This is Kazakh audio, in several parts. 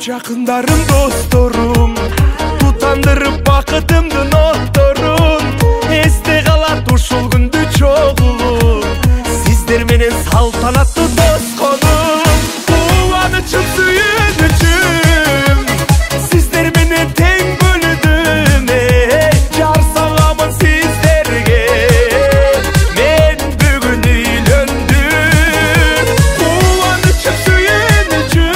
Жақындарым, досторум, тутандырып бақытымдын отторун. Эсте калат ушул күндү чогуу, сиздер менен салтанаттуу дос конум. Кубанычым, сүйүнүчүм, сиздер менен тең бөлүдүм. Жар саламын сиздерге, мен бүгүн үйлөндүм. Кубанычым, сүйүнүчүм.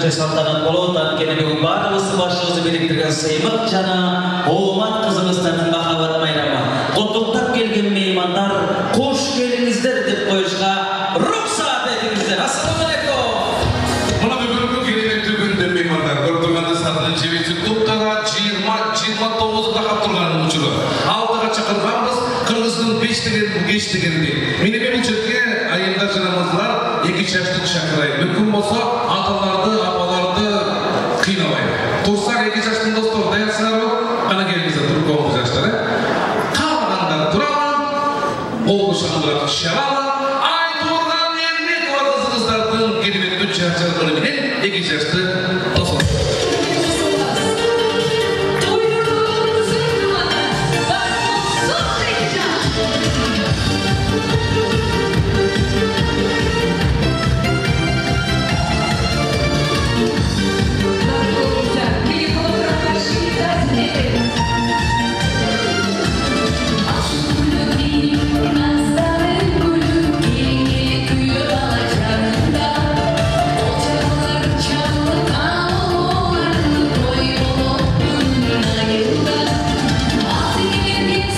Салтанат болот, анткени бүгүн баарыбызды башыбызды бириктирген сыймык жана оомат кызыбыздын махабат майрамы. Куттуктап келген меймандар, кош келиңиздер деп коюшка уруксат этиңиздер. Ассаламу алейкум. Мына бүгүнкү кереметтүү күндө меймандар көрдүгүндө саатын жебеси туптара 20-29 такап турган учуру. Алдыга чакырганбыз Кыргыздын бештегенди. Мени бул жерге айымдар жана мырзалар 2 жаштык чакырайын. Мүмкүн болсо аталарды, апаларды кыйнабайын. Турсак 2 жаштын достор даярсыздарбы? Кана келиңиздер, туруп коңуз жаштар. Калгандар туралам, колду шаңдырап шабалам. Ай турган эмне кызыңыздардын кереметтүү чарчалыгы менен 2 жашты достор.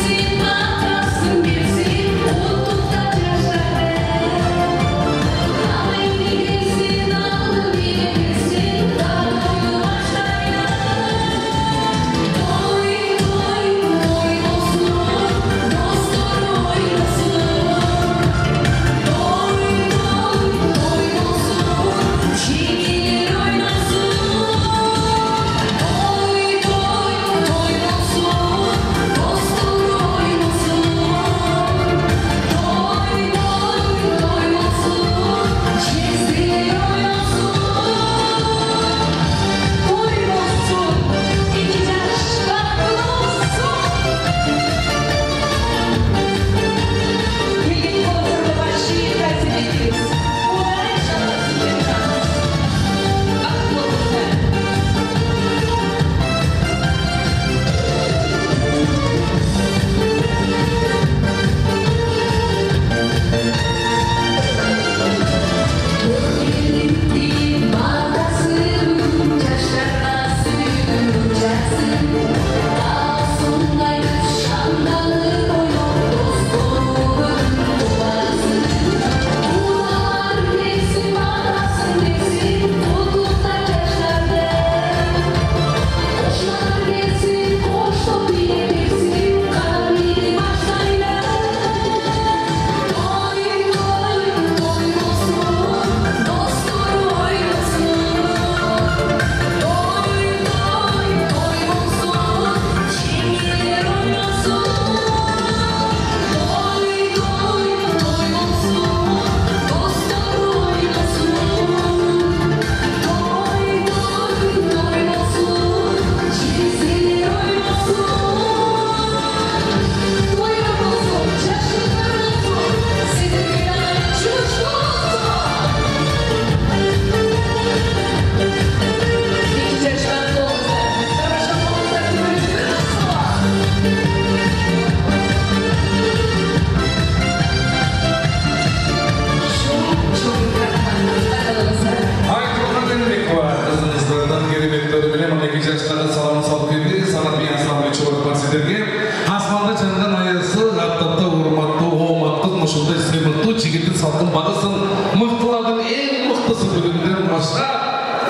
See сіздерге. Асманда жанған аясы, аттапта урматты, ооматтық, мұшылдай сыймықты, жігіттің салқын бағысын, мықтылардың ең мықтысы бүгіндер машқа,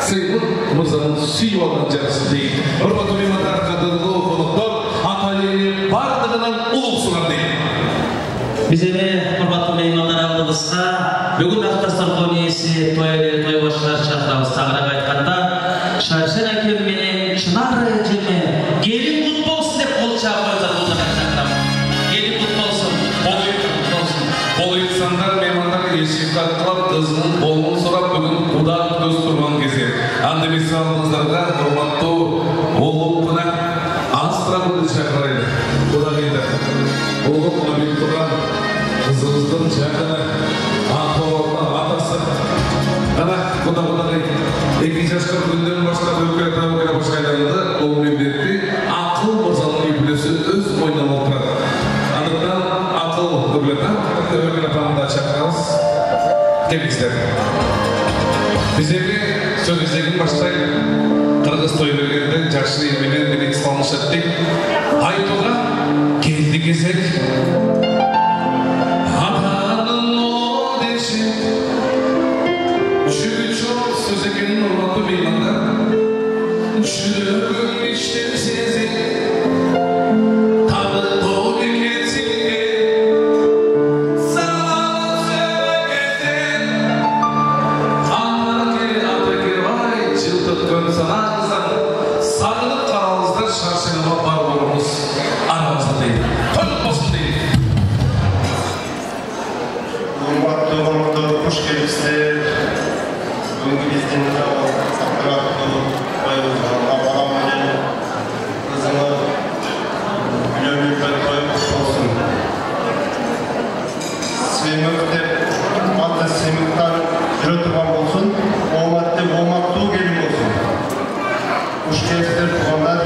сыймыт мұрзаның сүйіп алған жарысы дейді. Ұрпаты меймандар қадырлы қонықтар, ата-ене бардығынан ұлықсыған дейді. Bizeme hurmatlı meymanlar aldığımızda bugün Aktasar Koniyesi toy başlar çağırağımız tağırak aytqanda Şarşen Akem menen Çınar Eceme gelin kutlu olsun dep kol çağırmazlar bu zaman çağıram. Gelin kutlu olsun. Бұл insanlar meymanlar eşik atılap kızının bolunu sorap bugün Kudan göz turman kezi. Andı misalınızdарға hurmatlı oğlum buna astra bunu çağıraydı. Kuda kıydı. Oğlum buna bir turan kızımızın çağırına atoğuluna atası. Ana kuda kıydı. 2 yaşka günden başka ökere başkaylarında oğlum emretti. Akıl bozanın iblisi öz oynama oturады. Anıktan akıl öbürleten öbürleten apağında çağırırız. Temizler. Bizleri söz izlegin başlayın. Kırgız toy bölgende Carşı ilmenen demek salmış ettik. Aytuğa geldi gezek. Atanın o deşi. Çünkü çok söz ekenin ormanlı meymanlar. Çürüğün işleri sizi. Tadı doğru kesinlikle. Sağlık sevmekesin. Anlarken ataki vay çıldıkkön sanağınızdan. Sağlık karalızda şarşınıma var olumuz. Aramızda değil. Toyuk olsun değil. Hurmatlı hoş geldinizler. Bugün bizden sakıratlı bayılacağım. Babamın kızını gülümlükten koyup olsun. Semikte adı semikten yürütülen olsun. Olmakta gelin olsun. Hoş geldinizler tuğanlar.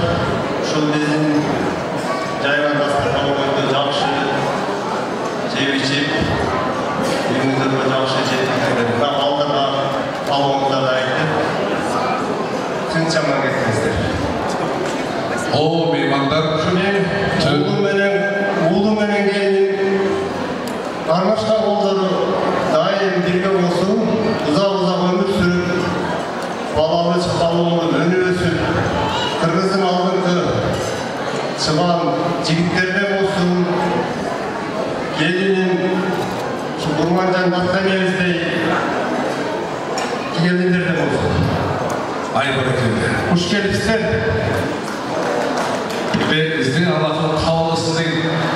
Şu bizim cayman dastan olmakta jakşı çevişip Elimizde de jakşı çevişip aldırlar. Almamıza da ayttık. Tün çamar getirdinizler. O meymanlar Oğlum menen gelin Armaşka kolları daim birge olsun, uzak ömür sürüp, balalı çıkalımını önü ösüp, Kırgız'ın aldırdı çıkan jigitlerden olsun, gelinin Kurmancan Nattaniyelizdey gelinlerden olsun. Ayıp edildi. Hoş geldinizler. Ve bizden Allah'ın kavlasını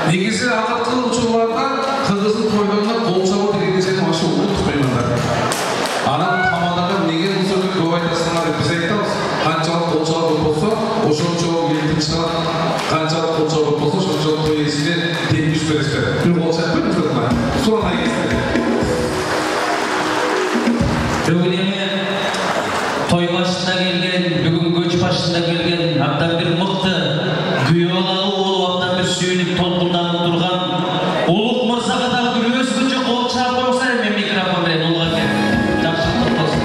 negisi akıtlı uçurlarda Kırgız'ın toylarına kol çabuk edileceğini başı unutmayınlar. Anam tamamen nege bu sözü göğaytasına biz aytamiz. Qanchalik kol çabuk olsa, oşonço gelip çıkan qanchalik kol çabuk olsa, oşonço toy esine tepkiş verirler. Bir kol çabuk koymuyorlar mı? Sonra geçti. Bugün toy başında gelgen, bugün göç başında gelgen, hatta bir mıktı, güyolağı oğlu hatta bir suyunip tolkundan durgan, Uluk Mırsağa da gülüyoruz günce kol çağırma olsa hemen mikrofon veren olga gel. Takşıklık olsun.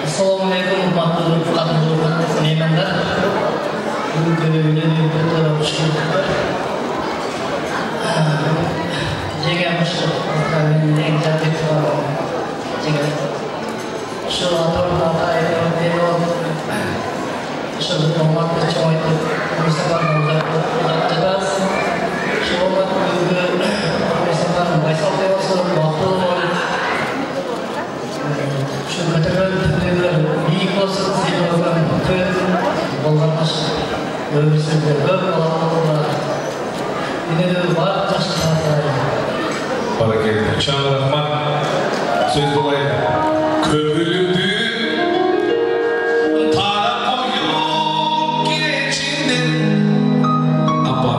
Assalamualaikum warahmatullahi wabarakatuh. Meymanlar. Bugün bir taraf çıkıyor. Jegamıştır. Benim en güzel var. Şu atorda ayırıp veriyor. Şu olmakta çoğuydu. Bu sefer uzatacağız. Şu olmak bu sefer Baysal Beyaz'ın vakti olur. Şu kategoriler iyi olsun seviyorlar. Olmamış. Öbürsünde böyle olanlar. Yine de var taşıtlar. Barakaydı. Çağlar Rahman söz dolayı. Köprülündü. Tara koyup geçinden. Apa.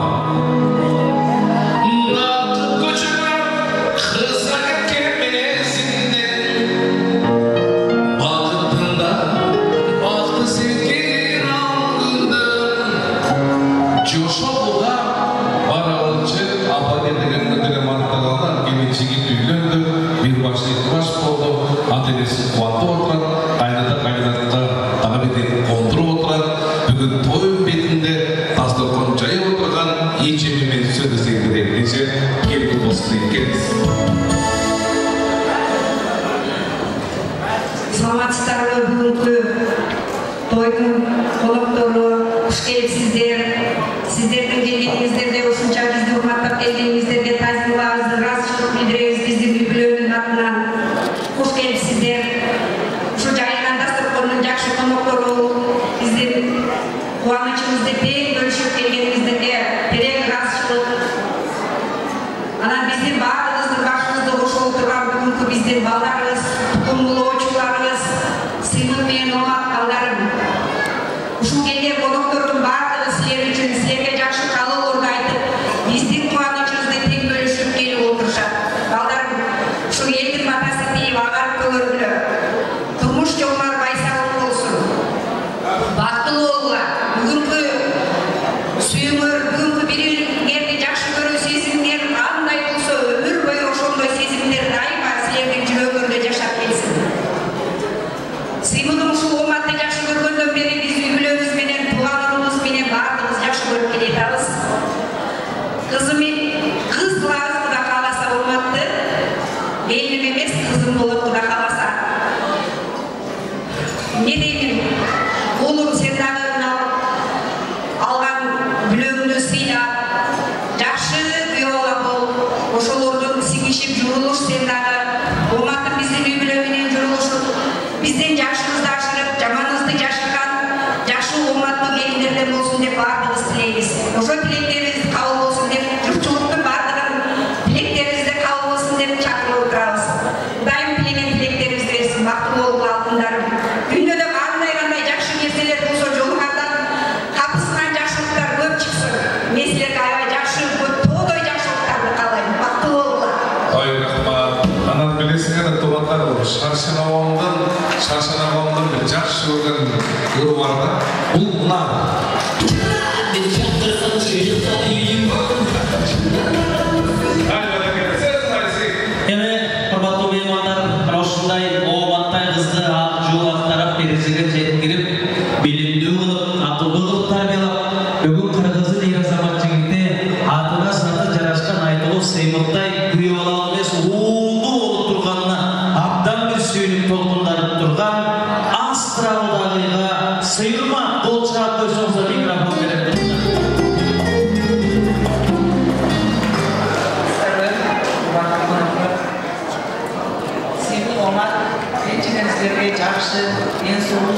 Natı koçuna kıza kemesinden. Baktığında baktı sevgi rangından. Coşoğlu'da baralıcı apa dediğin ödüle markalardan gelecek düğündü. Bir başlık baş oldu. жакшылыктары бүгүнкү тойдун коноктору куш келипсиздер. Сиздердин келгениңиздерде ушунча бизди урматтап келгениңиздерге таазимибызды ыраазычылык билдиребиз биздин үй-бүлөнүн атынан. Куш келипсиздер. Ушу жайылган дасторкондун жакшы коноктору биздин кубанычыбызды тең бөлүшүп келгениңиздерге терең ыраазычылык. Анан биздин баарыбыздын башыбызды кошуп отурган бүгүнкү биздин балдарыбыз, тукумулуучуларыбыз, сыймык менен омат балдарым. Ушул келген коноктордун баардыгы силер үчүн, силерге жакшы каалоолорду айтып, биздин кубанычыбызды тең бөлүшүп келип отурушат. Балдарым, ушул элдин батасы тийип агарып көгөргүлө. Турмуш жолуңар байсалуу болсун. Бактылуу болгула. Бүгүнкү сүйүүңөр, бүгүнкү бириңерди жакшы көрүү сезимиңер кандай болсо, өмүр бою ошондой сезимдер дайыма силердин жүрөгүңөрдө жашап келсин. Сыймыгым ушул оматты жакшы көргөндөн бери биз үй-бүлөбүз менен, тууганыбыз менен баардыгыбыз жакшы көрүп келатабыз. Кыз кылабыз Кудай кааласа оматты, элим эмес кызым болот Кудай кааласа. Не деймин? Улум, сен дагы алган бүлөгүңдү сыйлап, жакшы күйөө бол, ошолордун сиңишип журулуш сен дагы. Оматым биздин үй-бүлө менен журулушуп, биздин жакшыбызды ашырып, жаманыбызды жашырган жакшы оматтуу келиндерден болсун деп баардыгыбыз тилейбиз. Ошо тилектерибиз кабыл болсун деп, журтчулуктун баардыгын тилектерибизде кабыл болсун деп чакырып отурабыз. Кудайым тилеген тилектерибизди берсин, бактылуу болгула алтындарым. Дүйнөдө кандай жакшы нерселер болсо, жолуңардан капысынан жакшылыктар көп чыксын. Мен силерге аябай жакшы, тоодой жакшылыктарды каалайм. Бактылуу болгула. Ой, рахмат. Анан билесиңер, туугандар, шаршанагондун жакшы көргөн өрү бар да. Бул мына. Урматтуу меймандар, ушундай оматтай кызды ак жол актарып, бережеге жеткирип, билимдүү кылып, акылдуу кылып тарбиялап, бүгүн кыргызы дейр азамат жигитте атына саты жарашкан айтылуу сыймыктай күйөө алалы эмес, уулдуу болуп турганына абдан бир сүйүнүп толкунданып турган Астраудагыга сыйылма кол чыгап койсоңуздар микрофон берем. Сіздерге жақсы, ең сұлу,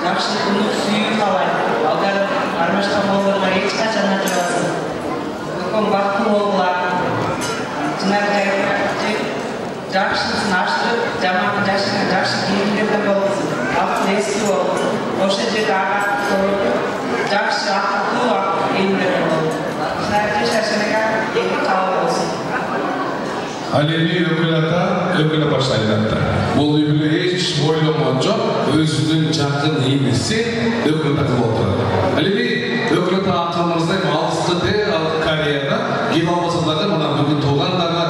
жақсы күнік сүйіп қалайын. Балдар армашқан болғырға ешқашан ажырасың. Өкім бақытты болғыла. Жинар жақшысын ашырып, жаманы жашыған жақсы кейіндерден болғызын. Алтын ескі болғызын. Ошы жерді ағатты болғызын. Жақсы ақылды кейіндерден болғызын. Жинар шашынаға екі қалы болсын. Алени өкілі баштайдатты. Бұл үй-бүлө еш ойломон жоқ, өзінің жақын емесі өкілі тақыл отырады. Алени өкілі тақылымыздай алысты де Кореяда ел албасындағы мұна бүгін тоғандағы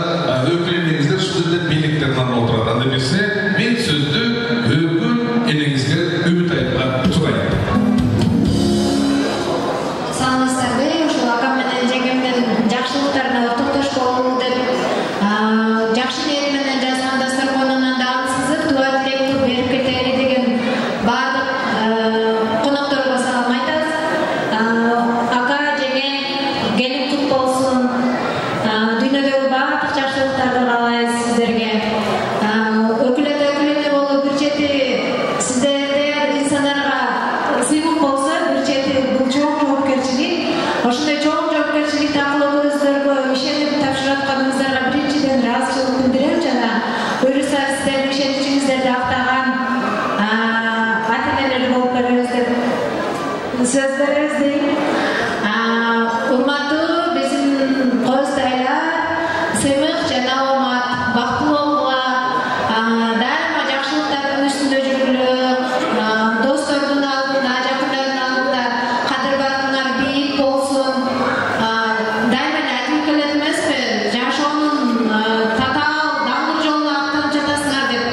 өкілініңіздер шүзілді биліктерінен отырады. Демесе, мен сөзді өкіл енеңізге үміт айтуға тұрайын. Саламатсыздарбы, ушул акам менен жеңемдин жакшылыктарына токтош болуу деп жакшы ниет менен жазган дасторконунан дагы сызып дуа тилек берип кетели деген баардык конокторго салам айтабыз. Ака, жеңем, келин кут болсун. Дүйнөдөгү баардык жакшылыктарды каалайбыз сиздерге. Өкүлөтө болуу бир чети сиздерде инсандарга сыймык болсо, бир чети бул чоң жоопкерчилик. Ошондой чоң жоопкерчиликти акылуу көздөргө ишенип тапшыртканыңыздарга биринчиден ыраазычылык билдирем жана буюрса сиздердин ишеничиңиздерди актаган ата-энелер болуп беребиз деп сөз беребиз дейм. Урматтуу биздин коздайлар, сыймык жана омат бактылуу болгула, дайыма жакшылыктардын үстүндө жүргүлө, достордун алдында, жакындардын алдында кадыр-баркыңар бийик болсун. Дайыма эле айтып келет эмеспи, жашоонун татаал даңгыр жолуна аттанып жатасыңар деп.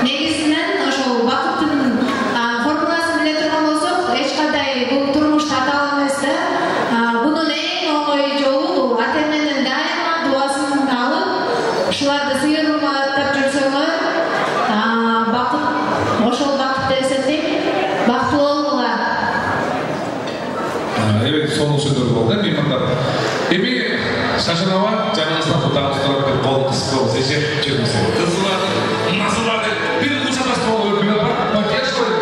Негизинен ошол бакыттын формуласын биле турган болсок, эч кандай бул турмуш татаал эмес, соның сөздері болды меймандар. Эми шашынава жаңыңыздан құдағыз тұрып бір қолын қысып қойыңыз, еше жүріңіз. Қызыларды, насыларды бір ұшатас болу өкілі бар, макияж қойды.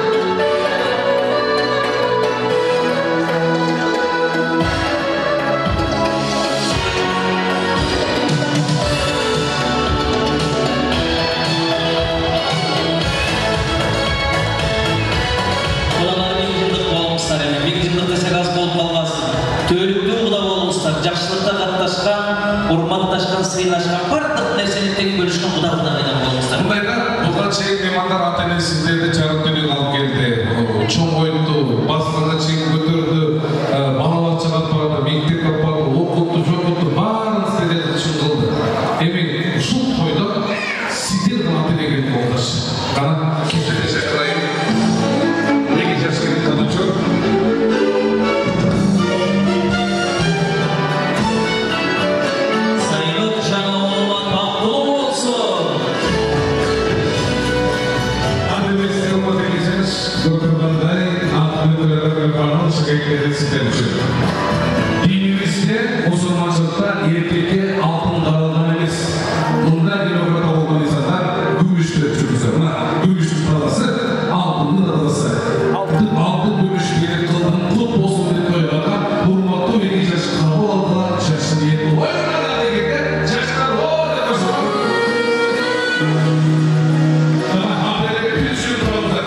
Жақшылықта қатташқан, ұрматташқан, сыйлашқан, барлық нәрсені тең бөлішкен құда-құда қайдан болыңыздар. Бұндайда бұған шейін меймандар ата-ана сіздерді жарық дүниеге алып келді. Чоң ойынды, басқаға шейін көтерді, балалар шығарып барады, мектепке апарды, оқытты, жоғытты, барын істерді шын қылды. Эми ушул тойда сіздер ата-ана келді болғашы. Қана кемшілді шақырайын. Неге жашкелді қана чөр? Dinimizde musulmançılıkta erkekte altın dağıldan emez. Bunda demokrata olan insanlar gümüştür çürüzür. Gümüştür talası, altının talası. Altın gümüş gerek kıldın, kut olsun bir koyularda hurmatlı ve geçer kabul aldılar, şaşın niyetli. O yüzden harekette şaşkar o demesin. Haberleri bir sürü kaldı.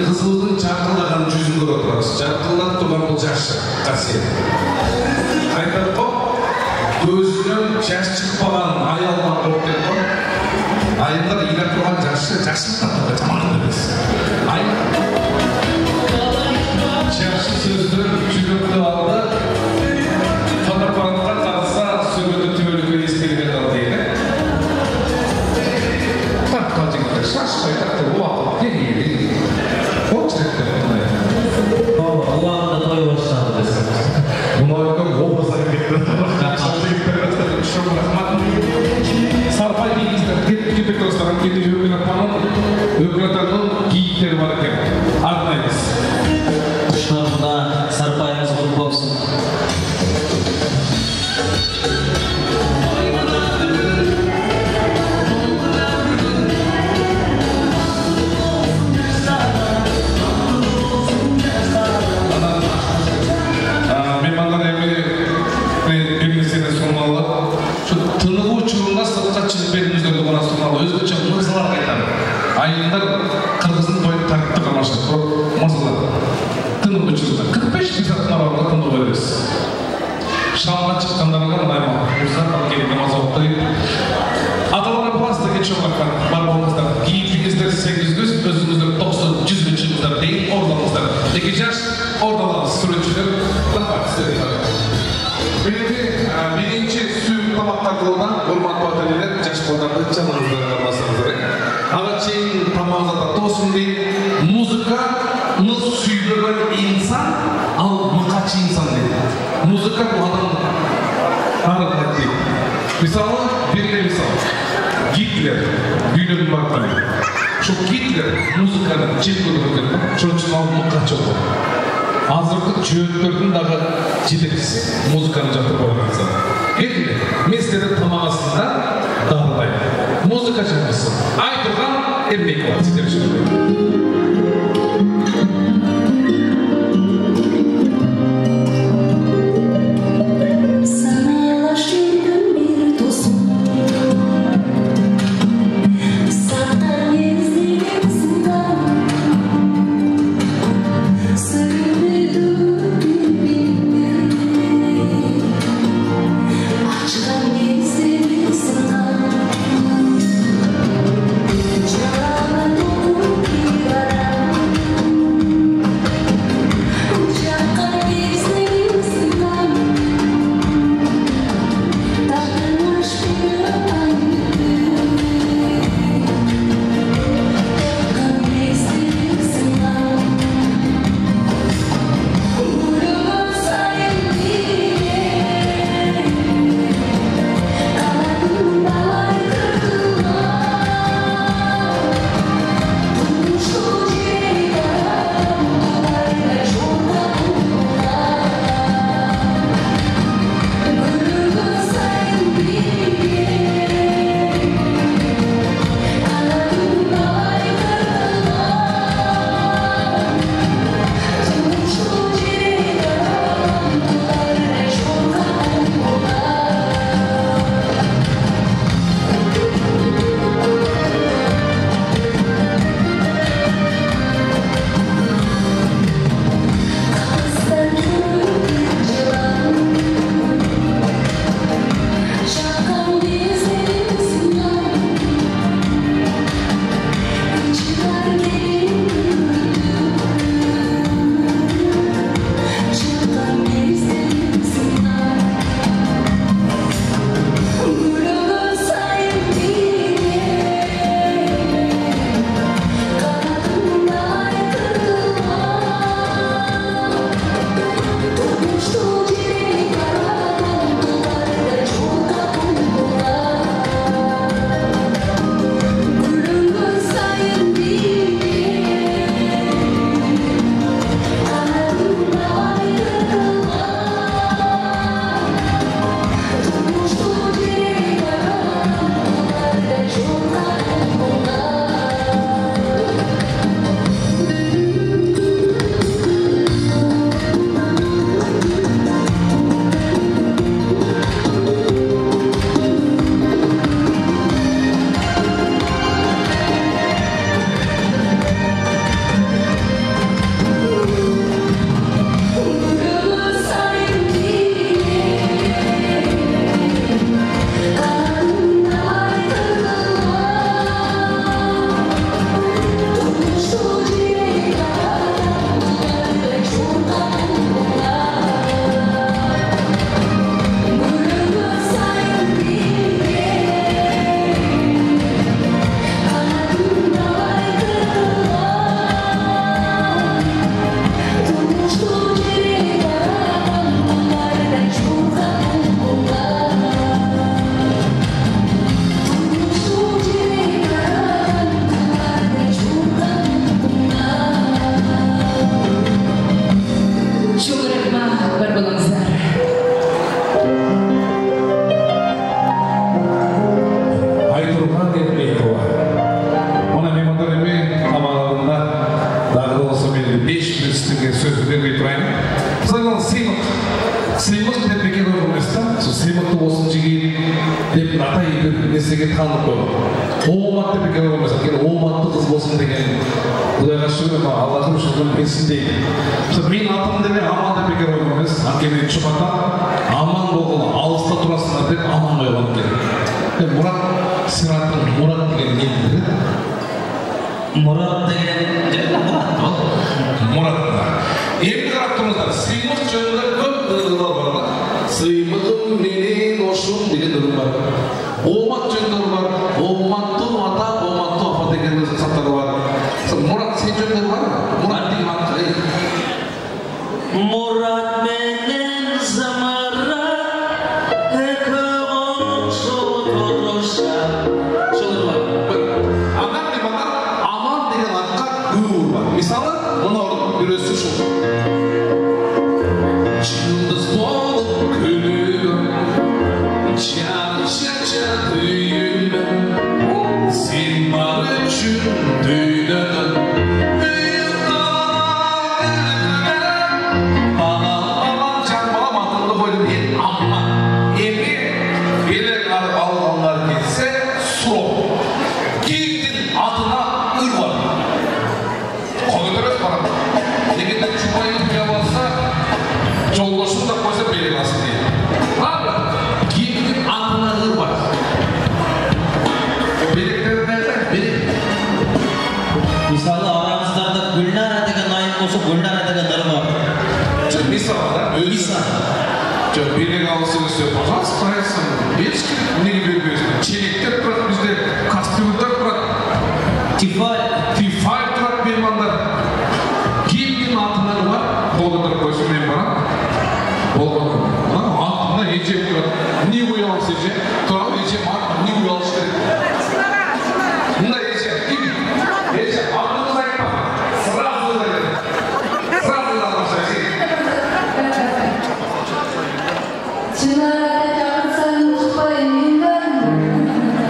Kızılдың чакылдаган жүзүн көрүп атабыз. Чакылдап турган бул жакшы касиет. Айтат го, көзүнөн жаш чыкпаган аялдан корк деп го. Айылдар ыйлап турган жакшылыктан жаман эмес. Жакшы сөздөр жүрөктү алды. Фотоаппаратка караса сөйгөндө түбөлүккө эстелине калды дейли. Тарткан жигиттер шашпай тартып убакыт келди. Allah'ın toy başladı desin. Bunlardan olmasa gitti. Sarpay bilgisler, gitti dostlarım, gitti hükümetanın giyikleri var ekan. Arnayız. Şunlarda sarpayımız grup olsun. Ayınlar Kırgız'ın toyunu takipte kalmıştır. Masada. Tınıp uçurdu. 45 saat aralığında tınıp veririz. Şam'dan çıkanlarına daima. Uzak kalıp gelip namaz okuttaydı. Atalara bazı da geçiyor bakar. Var olmazlar. Giyipinizler 800, özünüzler 90-100 geçimizler değil. Orlamızlar. Dikeceğiz. Oradalar sürücüler. Daha istedim. Birinci suyun tamaklar kılınan Urman Batali'ler jaş kollarda canınızlara kalmasınız gerek. Ağaçın tamamında tosun değil, muzika'nı süydürgen insan, al mıkaçı insan değil. Muzika bu adam ağırlık değil. Misalı, birine misal. Hitler, düğünün baktığını. Şu Hitler, muzikanın çekildiğini, şunun için al mıkaçı oldu. Azırkı çöğütlerдің дағы жетекшісі музыканы жақтырып қойған инсан. Енді мен сіздердің тамағасында дағдылаймын. Музыка жайлысы. Айтылған ермек бар сіздер үшін. Thank you. сыйлық деп бекер қоймайсыз да, сол сыйлықты болсын жеген деп ата егер несеге танып қойған. Омат деп бекер қоймайсыз, егер оматты қыз болсын деген Құдайға шүкір, Аллахым шүкірін берсін дейді. Мен атым деп аман деп бекер қоймайсыз, әкемен шұқатам, аман болғылы, алыста тұрасыңдар деп аман қойған керек. Мұрат, сен атын Мұрат деген не дейді? Мұрат деген Мұрат. Енді қарап тұрыңыздар, сыйлық жөнінде көп ырғыздар бар да. Сыйлығым менен ошым деген ырым бар. Омат жөнінде бар. Оматту ата, оматту апа деген заттар бар. Мұрат сен жөнінде бар ма? Мұрат деген аты қай? Мұрат менен замарат, екі қоншу тұрыша. Шылыр бар. Аман деген атқа гүр бар. Мысалы, мұны үресі шыл. Жылдыз болып күлігім, ча-ча-ча түйілім, сен бар үшін түйілім. Бағалам, жан балам атымды қойдым, ен амма. Емге елек алғанлар келсе, сұр. Кейдің атына үр бар. Қойдырыз барам. Дегенде чупайын келіп алса, жолдашын да қойса берек алсын дейді. Ладно, кейдің атына үр бар. Беректерді айтайын, берек. Мысалы, арамыздарда Гүлнара деген айын болса, Гүлнара деген ыр бар. Мысалы да, Миса. Берек алсын өсе, пожалуйста, қарайсың. Ешкім неге бербейсің. Челектер тұрады бізде, кастрюльдар тұрады. Тифай тұрады меймандар. Кейдің атынан бар, қолдырып қойсын мен барам. Болған. Атына еже тұрады. Не ұялыс еже? Тұрады еже ат, не ұялыс керек? Мұнда еже, еже, атыңыз айтпа. Сразу да айтпа. Сразу да айтпа. Чынарда жақынсан ұшпайындар.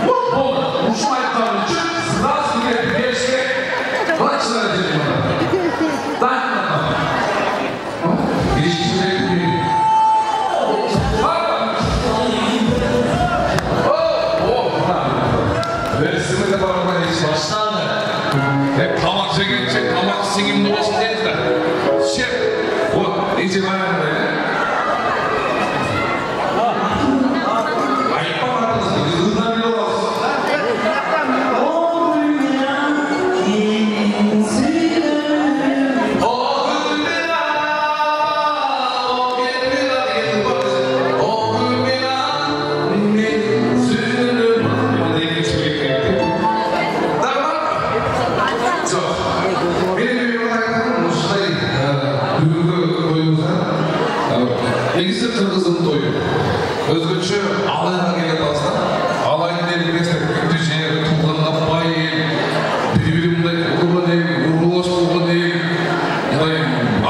Болды, ұшмайықтар үшін сразу керек бершке. Бұлай чынарда жерім бар. Дайындап. Ешкі жүрек берейін. Версімі де барма еш баштады. Тамақ жегенше тамақ сеңімді болсын деді. Шеп, ете баянды. Айтпа барыңыз, ұзына біле оласыз. Негізі қырғыздың тойы. Өзгөчө алайға келет алса, алайын елгестер күнді жер, туғанға бай ел, бір-бірімді ұрған ел, ұрылаш болған ел,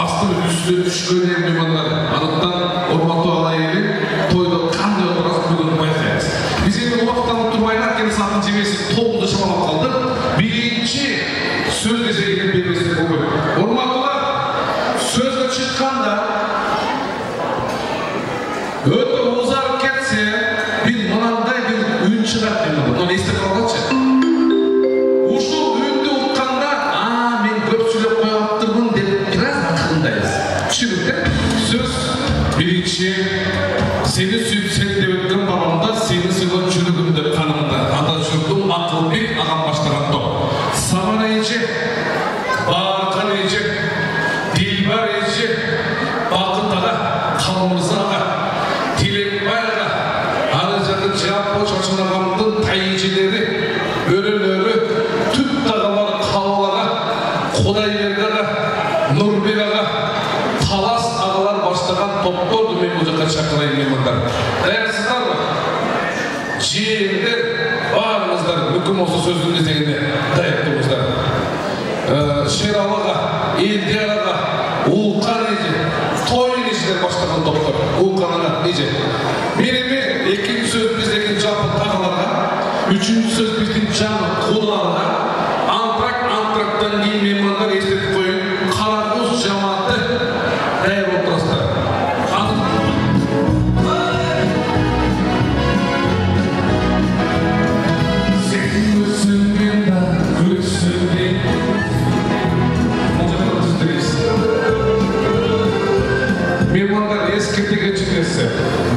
асты үсті түшкен ел меймандар. Адаттан ұрмату алай елі тойды қандай отырасы бүгін байқаймыз. Біз енді уақыттан тұрмайна келі сатын жемесі тоғылды шамалап қалды. Бірінші сөз десегенен бермесек бұл бөлік. Ұрматулар сөзді шыққанда өті ұзарып кетсе, мен мынандай бір үн шығады дейді. Бұны естіп қалғанша. Ұшыл үнді ұққанда, мен көп сөйлеп қойғаттырмын деп біраз ақылындаймыз. Түсінікті, сөз бірінші, сені сүйіпсен деп өткен бабамда, сені сыйлап жүрігімді қанымда. Ада жүрдім ақылбек ағам баштаған топ. Саман ейже, Барқан ейже, Дилбар ейже, Бақыт аға, Қалмырза аға, Тілекбайға, ары жақын жапы шашынағамдың тайжелері, өрелері, түп тағалар қалаларға, Құдайбергаға, Нұрбегаға, Талас ағалар баштаған топторды мен мұзыққа шақырайын меймандар. Дайырсыздар ба? Жиендер, барыңыздар, мүмкін осы сөздің кезегінде дайырттыңыздар. Шералыға, Елдераға, Улқан еже, Тойын ежелер баштаған топтар. Улқанаға еже. Менеме екінші сөз біздегі жапы тағаларға, үшінші сөз біздің жаны құлаларға, антрактан кейін меймандар естетіп қойын, қарағұз жаматы дайыр отырастар. эсеп.